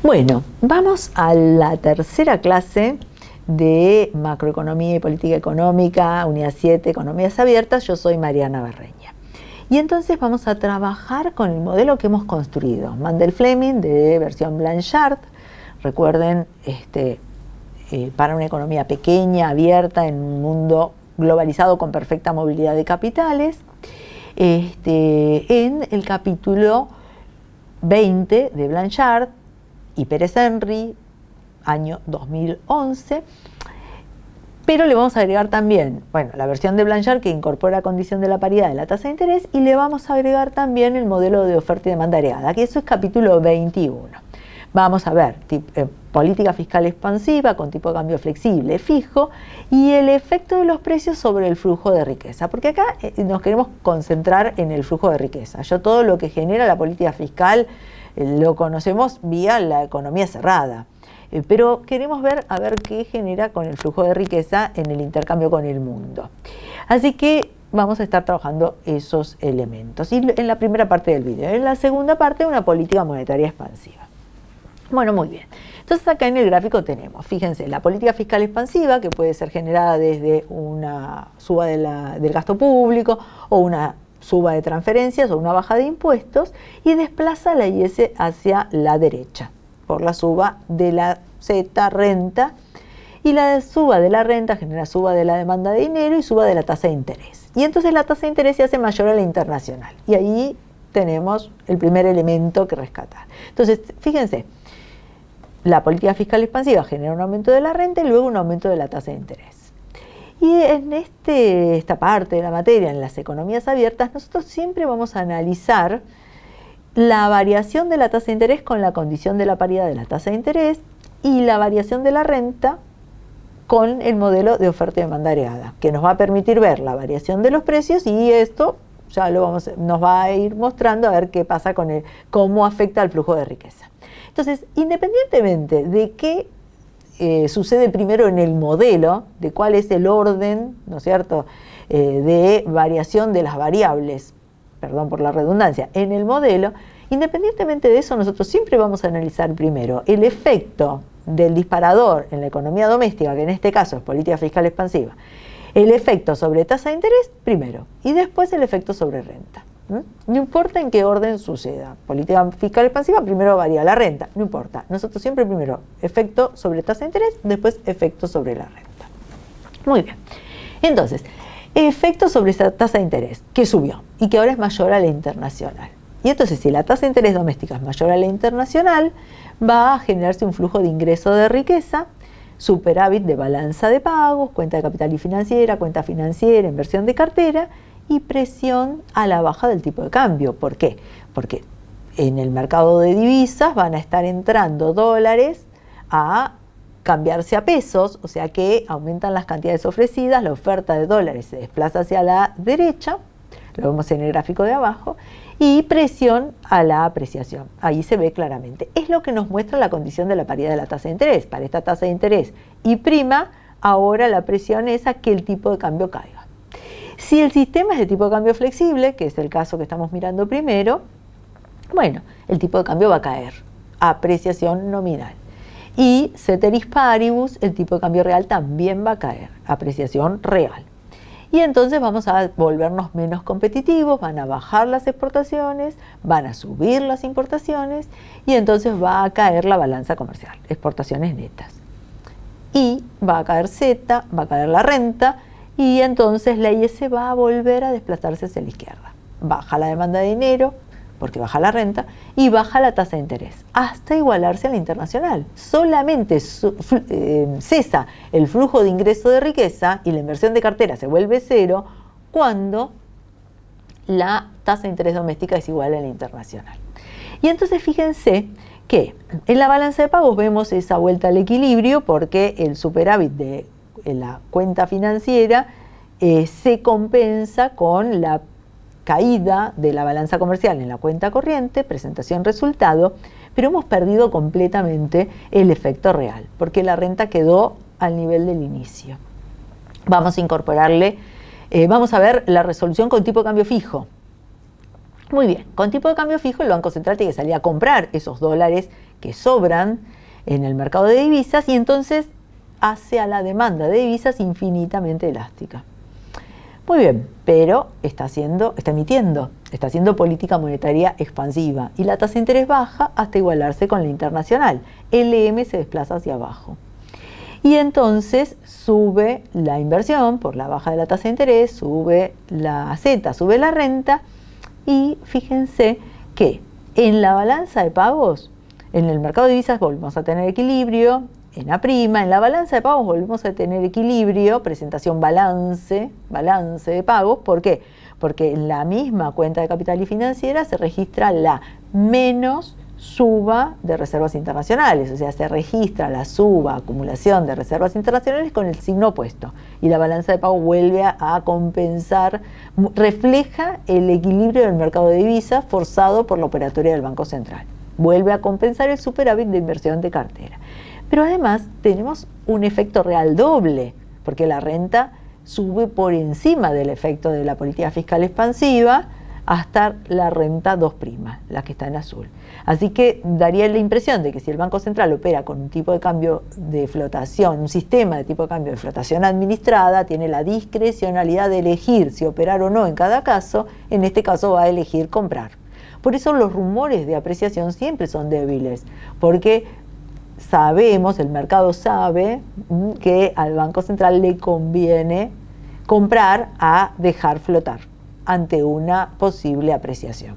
Bueno, vamos a la tercera clase de Macroeconomía y Política Económica, Unidad 7, Economías Abiertas. Yo soy Mariana Barreña. Y entonces vamos a trabajar con el modelo que hemos construido. Mandel-Fleming de versión Blanchard. Recuerden, para una economía pequeña, abierta, en un mundo globalizado con perfecta movilidad de capitales. En el capítulo 20 de Blanchard y Pérez-Henry, año 2011, pero le vamos a agregar también, la versión de Blanchard que incorpora condición de la paridad de la tasa de interés, y le vamos a agregar también el modelo de oferta y demanda agregada, que eso es capítulo 21. Vamos a ver política fiscal expansiva con tipo de cambio flexible, fijo, y el efecto de los precios sobre el flujo de riqueza, porque acá nos queremos concentrar en el flujo de riqueza. Todo lo que genera la política fiscal lo conocemos vía la economía cerrada, pero queremos ver qué genera con el flujo de riqueza en el intercambio con el mundo. Así que vamos a estar trabajando esos elementos, y en la primera parte del video. En la segunda parte, una política monetaria expansiva. Bueno, muy bien. Entonces acá en el gráfico tenemos, fíjense, la política fiscal expansiva, que puede ser generada desde una suba del gasto público o una suba de transferencias o una baja de impuestos, y desplaza la IS hacia la derecha por la suba de la Z, renta, y la suba de la renta genera suba de la demanda de dinero y suba de la tasa de interés. Y entonces la tasa de interés se hace mayor a la internacional, y ahí tenemos el primer elemento que rescatar. Entonces, fíjense, la política fiscal expansiva genera un aumento de la renta y luego un aumento de la tasa de interés. Y en esta parte de la materia, en las economías abiertas, nosotros siempre vamos a analizar la variación de la tasa de interés con la condición de la paridad de la tasa de interés y la variación de la renta con el modelo de oferta y demanda agregada, que nos va a permitir ver la variación de los precios, y esto ya nos va a ir mostrando a ver qué pasa con cómo afecta al flujo de riqueza. Entonces, independientemente de qué sucede primero en el modelo, de cuál es el orden, ¿no es cierto?, de variación de las variables, perdón por la redundancia, en el modelo, independientemente de eso, nosotros siempre vamos a analizar primero el efecto del disparador en la economía doméstica, que en este caso es política fiscal expansiva, el efecto sobre tasa de interés primero, y después el efecto sobre renta. No importa en qué orden suceda. Política fiscal expansiva, primero varía la renta, no importa. Nosotros siempre primero efecto sobre tasa de interés, después efecto sobre la renta. Muy bien. Entonces, efecto sobre esa tasa de interés que subió y que ahora es mayor a la internacional. Y entonces, si la tasa de interés doméstica es mayor a la internacional, va a generarse un flujo de ingreso de riqueza, superávit de balanza de pagos, cuenta de capital y financiera, cuenta financiera, inversión de cartera, y presión a la baja del tipo de cambio. ¿Por qué? Porque en el mercado de divisas van a estar entrando dólares a cambiarse a pesos, o sea que aumentan las cantidades ofrecidas, la oferta de dólares se desplaza hacia la derecha, lo vemos en el gráfico de abajo, y presión a la apreciación. Ahí se ve claramente. Es lo que nos muestra la condición de la paridad de la tasa de interés. Para esta tasa de interés y prima, ahora la presión es a que el tipo de cambio caiga. Si el sistema es de tipo de cambio flexible, que es el caso que estamos mirando primero, el tipo de cambio va a caer, apreciación nominal. Y ceteris paribus, el tipo de cambio real también va a caer, apreciación real. Y entonces vamos a volvernos menos competitivos, van a bajar las exportaciones, van a subir las importaciones, y entonces va a caer la balanza comercial, exportaciones netas. Y va a caer Z, va a caer la renta, y entonces la IS va a volver a desplazarse hacia la izquierda. Baja la demanda de dinero, porque baja la renta, y baja la tasa de interés, hasta igualarse a la internacional. Solamente cesa el flujo de ingreso de riqueza y la inversión de cartera se vuelve cero cuando la tasa de interés doméstica es igual a la internacional. Y entonces fíjense que en la balanza de pagos vemos esa vuelta al equilibrio, porque el superávit de la cuenta financiera se compensa con la caída de la balanza comercial en la cuenta corriente, presentación resultado, pero hemos perdido completamente el efecto real, porque la renta quedó al nivel del inicio. Vamos a incorporarle, vamos a ver la resolución con tipo de cambio fijo. Muy bien, con tipo de cambio fijo el Banco Central tiene que salir a comprar esos dólares que sobran en el mercado de divisas y entonces hace a la demanda de divisas infinitamente elástica. Muy bien, pero está haciendo política monetaria expansiva y la tasa de interés baja hasta igualarse con la internacional. El EM se desplaza hacia abajo. Y entonces sube la inversión por la baja de la tasa de interés, sube la Z, sube la renta y fíjense que en la balanza de pagos, en el mercado de divisas volvemos a tener equilibrio, en A', en la balanza de pagos volvemos a tener equilibrio, presentación balance de pagos. ¿Por qué? Porque en la misma cuenta de capital y financiera se registra la menos suba de reservas internacionales, o sea, se registra la suba, acumulación de reservas internacionales con el signo opuesto. Y la balanza de pago vuelve a compensar, refleja el equilibrio del mercado de divisas forzado por la operatoria del Banco Central. Vuelve a compensar el superávit de inversión de cartera. Pero además tenemos un efecto real doble, porque la renta sube por encima del efecto de la política fiscal expansiva hasta la renta 2', la que está en azul. Así que daría la impresión de que si el Banco Central opera con un tipo de cambio de flotación, un sistema de tipo de cambio de flotación administrada, tiene la discrecionalidad de elegir si operar o no en cada caso, en este caso va a elegir comprar. Por eso los rumores de apreciación siempre son débiles, porque sabemos, el mercado sabe que al Banco Central le conviene comprar a dejar flotar ante una posible apreciación.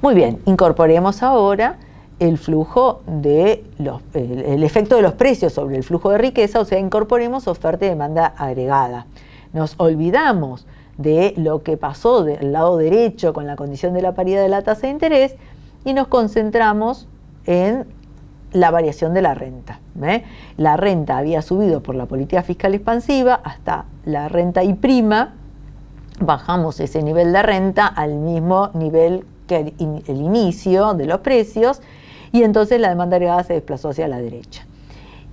Muy bien, incorporemos ahora el flujo de el efecto de los precios sobre el flujo de riqueza, o sea, incorporemos oferta y demanda agregada. Nos olvidamos de lo que pasó del lado derecho con la condición de la paridad de la tasa de interés y nos concentramos en la variación de la renta. La renta había subido por la política fiscal expansiva hasta la renta I', bajamos ese nivel de renta al mismo nivel que el inicio de los precios y entonces la demanda agregada se desplazó hacia la derecha.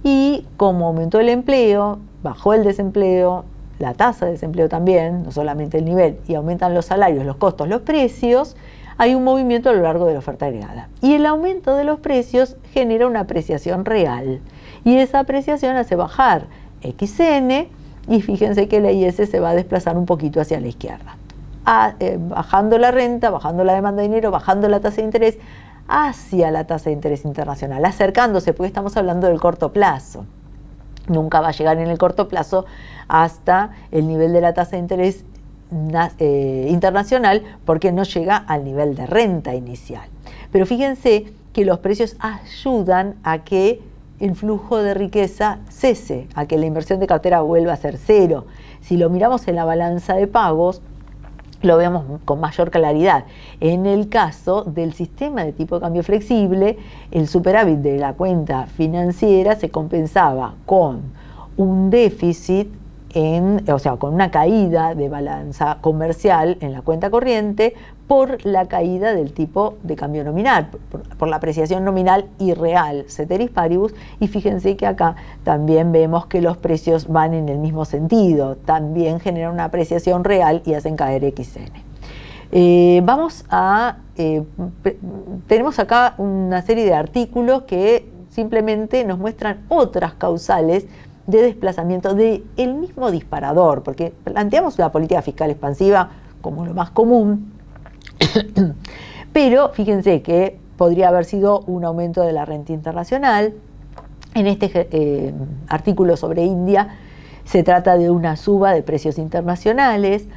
Y como aumentó el empleo, bajó el desempleo, la tasa de desempleo también, no solamente el nivel, y aumentan los salarios, los costos, los precios, hay un movimiento a lo largo de la oferta agregada. Y el aumento de los precios genera una apreciación real. Y esa apreciación hace bajar XN y fíjense que la IS se va a desplazar un poquito hacia la izquierda. Bajando la renta, bajando la demanda de dinero, bajando la tasa de interés hacia la tasa de interés internacional, acercándose, porque estamos hablando del corto plazo. Nunca va a llegar en el corto plazo hasta el nivel de la tasa de interés internacional porque no llega al nivel de renta inicial. Pero fíjense que los precios ayudan a que el flujo de riqueza cese, a que la inversión de cartera vuelva a ser cero. Si lo miramos en la balanza de pagos, lo vemos con mayor claridad. En el caso del sistema de tipo de cambio flexible, el superávit de la cuenta financiera se compensaba con un déficit, con una caída de balanza comercial en la cuenta corriente por la caída del tipo de cambio nominal, por la apreciación nominal y real, ceteris paribus, y fíjense que acá también vemos que los precios van en el mismo sentido, también generan una apreciación real y hacen caer XN. Tenemos acá una serie de artículos que simplemente nos muestran otras causales de desplazamiento del mismo disparador, porque planteamos la política fiscal expansiva como lo más común, pero fíjense que podría haber sido un aumento de la renta internacional. En este artículo sobre India se trata de una suba de precios internacionales,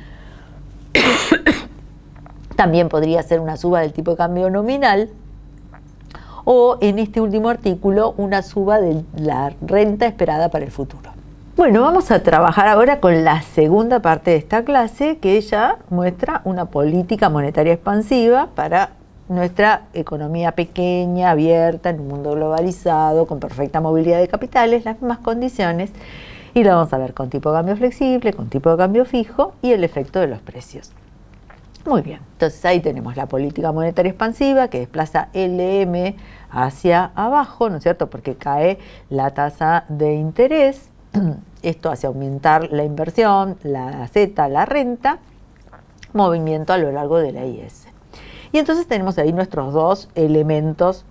también podría ser una suba del tipo de cambio nominal, o en este último artículo una suba de la renta esperada para el futuro. Bueno, vamos a trabajar ahora con la segunda parte de esta clase, que ya muestra una política monetaria expansiva para nuestra economía pequeña, abierta, en un mundo globalizado, con perfecta movilidad de capitales, las mismas condiciones, y lo vamos a ver con tipo de cambio flexible, con tipo de cambio fijo y el efecto de los precios. Muy bien, entonces ahí tenemos la política monetaria expansiva que desplaza LM hacia abajo, ¿no es cierto? Porque cae la tasa de interés, esto hace aumentar la inversión, la Z, la renta, movimiento a lo largo de la IS. Y entonces tenemos ahí nuestros dos elementos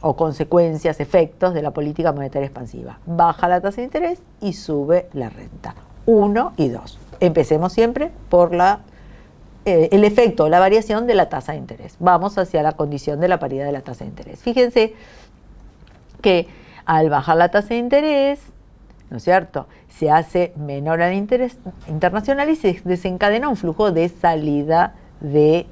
o consecuencias, efectos de la política monetaria expansiva. Baja la tasa de interés y sube la renta. 1 y 2. Empecemos siempre por el efecto o la variación de la tasa de interés. Vamos hacia la condición de la paridad de la tasa de interés. Fíjense que al bajar la tasa de interés, ¿no es cierto?, se hace menor al interés internacional y se desencadena un flujo de salida de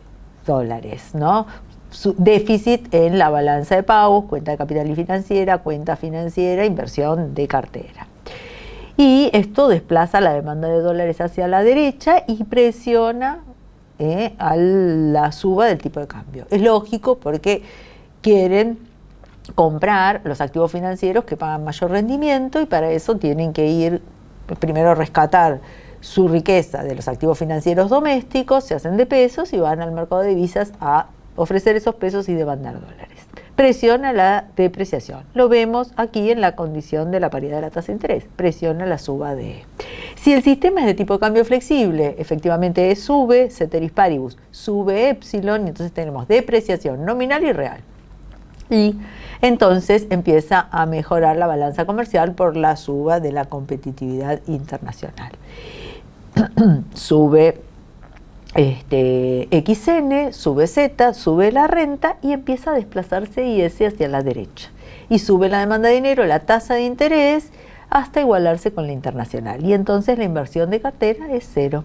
dólares, ¿no? Su déficit en la balanza de pagos, cuenta de capital y financiera, cuenta financiera, inversión de cartera. Y esto desplaza la demanda de dólares hacia la derecha y presiona a la suba del tipo de cambio. Es lógico porque quieren comprar los activos financieros que pagan mayor rendimiento y para eso tienen que ir primero a rescatar su riqueza de los activos financieros domésticos, se hacen de pesos y van al mercado de divisas a ofrecer esos pesos y demandar dólares. Presiona la depreciación. Lo vemos aquí en la condición de la paridad de la tasa de interés. Presiona la suba de E. Si el sistema es de tipo de cambio flexible, efectivamente E sube, ceteris paribus, sube epsilon, y entonces tenemos depreciación nominal y real. Y entonces empieza a mejorar la balanza comercial por la suba de la competitividad internacional. Sube XN, sube Z, sube la renta y empieza a desplazarse IS hacia la derecha. Y sube la demanda de dinero, la tasa de interés, hasta igualarse con la internacional. Y entonces la inversión de cartera es cero.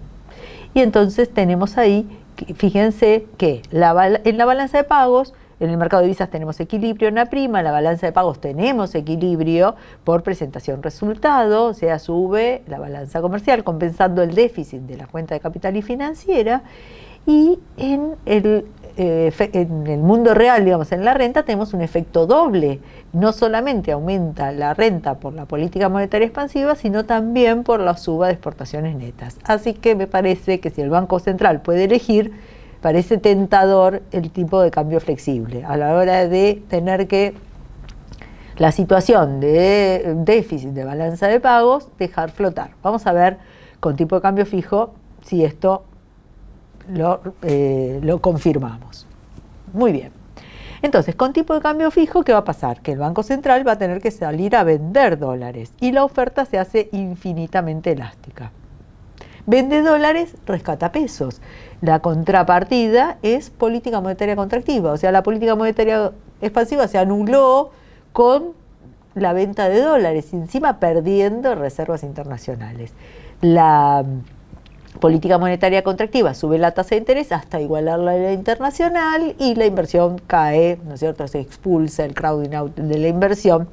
Y entonces tenemos ahí, fíjense que en la balanza de pagos, en el mercado de divisas tenemos equilibrio en la prima, en la balanza de pagos tenemos equilibrio por presentación resultado, o sea, sube la balanza comercial compensando el déficit de la cuenta de capital y financiera, y en el mundo real, digamos, en la renta tenemos un efecto doble. No solamente aumenta la renta por la política monetaria expansiva, sino también por la suba de exportaciones netas. Así que me parece que si el Banco Central puede elegir, parece tentador el tipo de cambio flexible a la hora de tener que la situación de déficit de balanza de pagos dejar flotar. Vamos a ver con tipo de cambio fijo si esto lo confirmamos. Muy bien. Entonces, con tipo de cambio fijo, ¿qué va a pasar? Que el Banco Central va a tener que salir a vender dólares y la oferta se hace infinitamente elástica. Vende dólares, rescata pesos. La contrapartida es política monetaria contractiva, o sea, la política monetaria expansiva se anuló con la venta de dólares y encima perdiendo reservas internacionales. La política monetaria contractiva sube la tasa de interés hasta igualarla a la internacional y la inversión cae, ¿no es cierto? Se expulsa el crowding out de la inversión.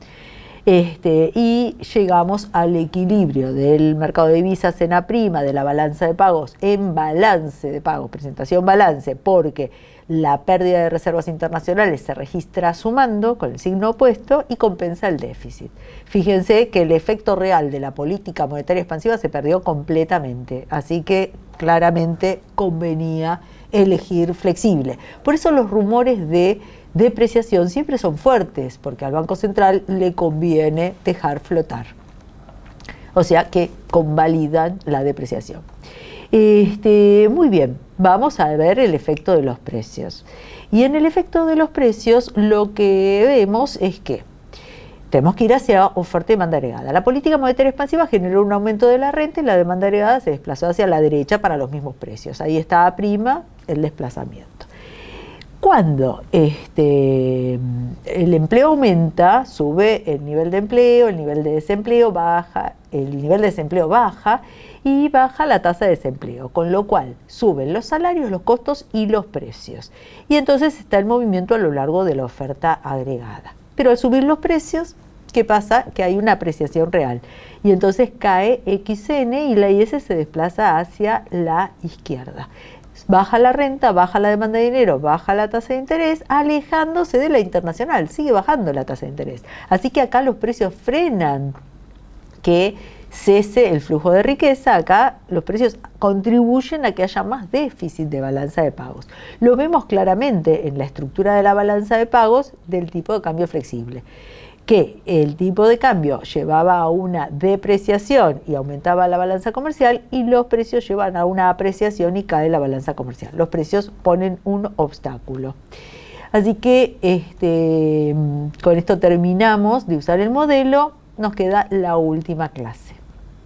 Y llegamos al equilibrio del mercado de divisas en A', de la balanza de pagos en balance de pagos, presentación balance, porque la pérdida de reservas internacionales se registra sumando con el signo opuesto y compensa el déficit. Fíjense que el efecto real de la política monetaria expansiva se perdió completamente, así que claramente convenía elegir flexible. Por eso los rumores de depreciación siempre son fuertes, porque al Banco Central le conviene dejar flotar. O sea que convalidan la depreciación. Muy bien, vamos a ver el efecto de los precios. Y en el efecto de los precios lo que vemos es que tenemos que ir hacia oferta y demanda agregada. La política monetaria expansiva generó un aumento de la renta y la demanda agregada se desplazó hacia la derecha para los mismos precios. Ahí está A', el desplazamiento. Cuando el empleo aumenta, sube el nivel de empleo, el nivel de desempleo baja, el nivel de desempleo baja y baja la tasa de desempleo, con lo cual suben los salarios, los costos y los precios. Y entonces está el movimiento a lo largo de la oferta agregada. Pero al subir los precios, ¿qué pasa? Que hay una apreciación real. Y entonces cae XN y la IS se desplaza hacia la izquierda. Baja la renta, baja la demanda de dinero, baja la tasa de interés, alejándose de la internacional, sigue bajando la tasa de interés. Así que acá los precios frenan que cese el flujo de riqueza, acá los precios contribuyen a que haya más déficit de balanza de pagos. Lo vemos claramente en la estructura de la balanza de pagos del tipo de cambio flexible, que el tipo de cambio llevaba a una depreciación y aumentaba la balanza comercial y los precios llevan a una apreciación y cae la balanza comercial. Los precios ponen un obstáculo. Así que Con esto terminamos de usar el modelo, nos queda la última clase.